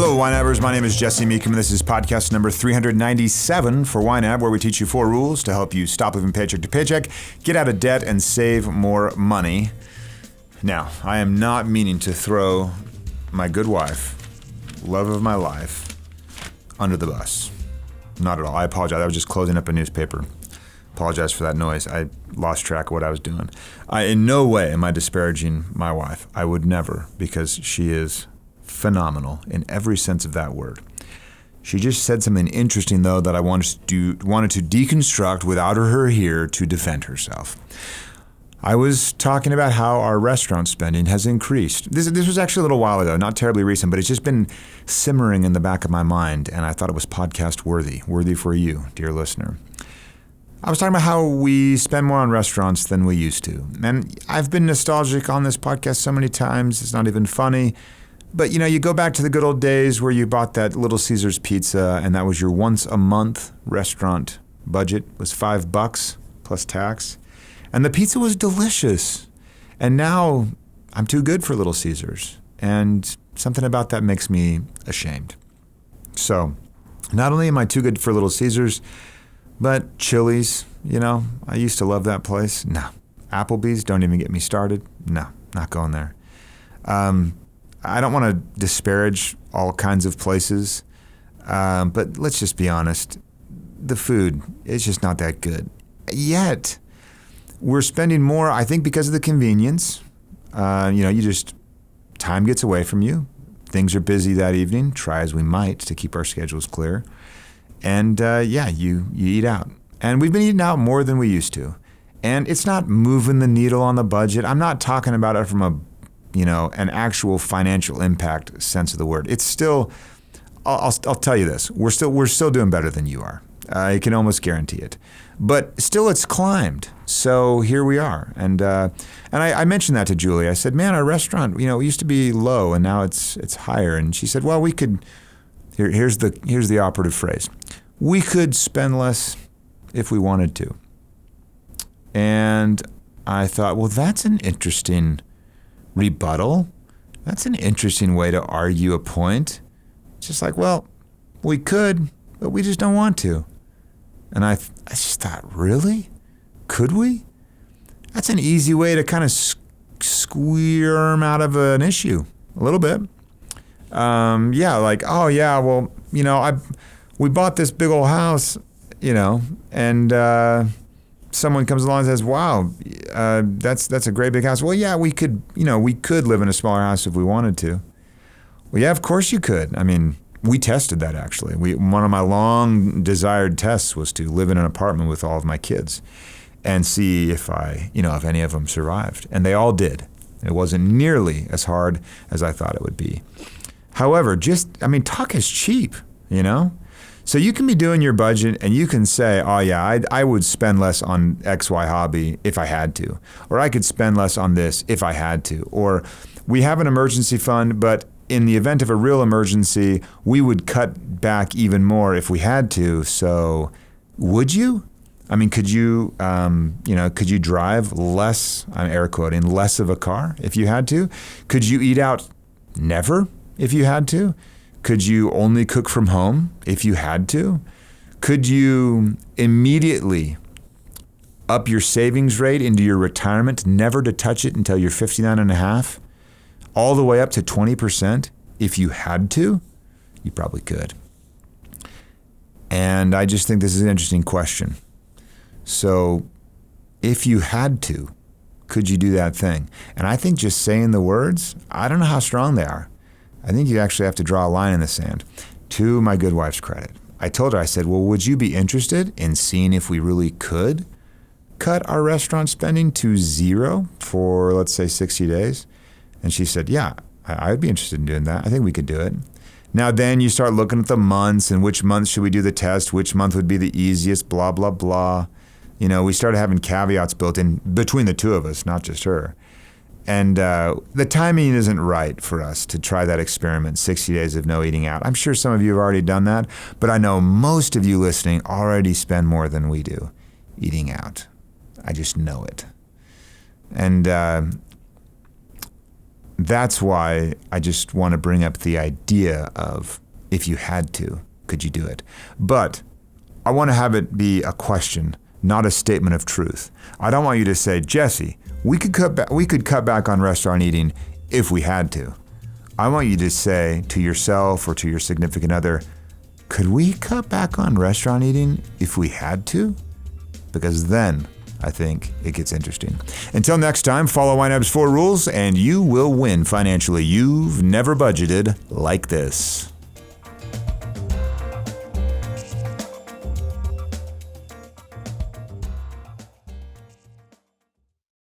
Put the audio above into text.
Hello, YNABers. My name is Jesse Meekum, and this is podcast number 397 for YNAB, where we teach you 4 rules to help you stop living paycheck to paycheck, get out of debt, and save more money. Now, I am not meaning to throw my good wife, love of my life, under the bus. Not at all. I apologize. I was just closing up a newspaper. Apologize for that noise. I lost track of what I was doing. In no way am I disparaging my wife. I would never, because she is phenomenal in every sense of that word. She just said something interesting, though, that I wanted to deconstruct without her here to defend herself. I was talking about how our restaurant spending has increased. This was actually a little while ago, not terribly recent, but it's just been simmering in the back of my mind, and I thought it was podcast worthy for you, dear listener. I was talking about how we spend more on restaurants than we used to. And I've been nostalgic on this podcast so many times, it's not even funny. But, you go back to the good old days where you bought that Little Caesars pizza, and that was your once a month restaurant budget was $5 plus tax. And the pizza was delicious. And now I'm too good for Little Caesars. And something about that makes me ashamed. So not only am I too good for Little Caesars, but Chili's, I used to love that place. No. Applebee's, don't even get me started. No, not going there. I don't want to disparage all kinds of places, but let's just be honest. The food is just not that good. Yet, we're spending more, I think, because of the convenience. Time gets away from you. Things are busy that evening, try as we might to keep our schedules clear. And you eat out. And we've been eating out more than we used to. And it's not moving the needle on the budget. I'm not talking about it from an actual financial impact sense of the word. It's still, I'll tell you this, we're still doing better than you are. I can almost guarantee it. But still it's climbed. So here we are. And I mentioned that to Julie. I said, man, our restaurant, it used to be low and now it's higher. And she said, well, we could, here's the operative phrase. We could spend less if we wanted to. And I thought, well, that's an interesting rebuttal. That's an interesting way to argue a point. It's just like, well, we could, but we just don't want to. And I just thought, really? Could we? That's an easy way to kind of squirm out of an issue a little bit. We bought this big old house, and someone comes along and says, wow, that's a great big house. Well, yeah, we could live in a smaller house if we wanted to. Well, yeah, of course you could. I mean, we tested that actually. One of my long desired tests was to live in an apartment with all of my kids and see if any of them survived. And they all did. It wasn't nearly as hard as I thought it would be. However, talk is cheap, So you can be doing your budget and you can say, oh yeah, I would spend less on XY hobby if I had to. Or I could spend less on this if I had to. Or we have an emergency fund, but in the event of a real emergency, we would cut back even more if we had to. So would you? Could you drive less, I'm air quoting, less of a car if you had to? Could you eat out never if you had to? Could you only cook from home if you had to? Could you immediately up your savings rate into your retirement, never to touch it until you're 59 and a half, all the way up to 20% if you had to? You probably could. And I just think this is an interesting question. So if you had to, could you do that thing? And I think just saying the words, I don't know how strong they are. I think you actually have to draw a line in the sand. To my good wife's credit, I told her, I said, well, would you be interested in seeing if we really could cut our restaurant spending to zero for, let's say, 60 days? And she said, yeah, I'd be interested in doing that. I think we could do it. Now then you start looking at the months and which month should we do the test, which month would be the easiest, blah, blah, blah. We started having caveats built in between the two of us, not just her. And the timing isn't right for us to try that experiment, 60 days of no eating out. I'm sure some of you have already done that, but I know most of you listening already spend more than we do eating out. I just know it. And that's why I just want to bring up the idea of, if you had to, could you do it? But I want to have it be a question, not a statement of truth. I don't want you to say, Jesse, we could cut back on restaurant eating if we had to. I want you to say to yourself or to your significant other, could we cut back on restaurant eating if we had to? Because then I think it gets interesting. Until next time, follow YNAB's 4 rules and you will win financially. You've never budgeted like this.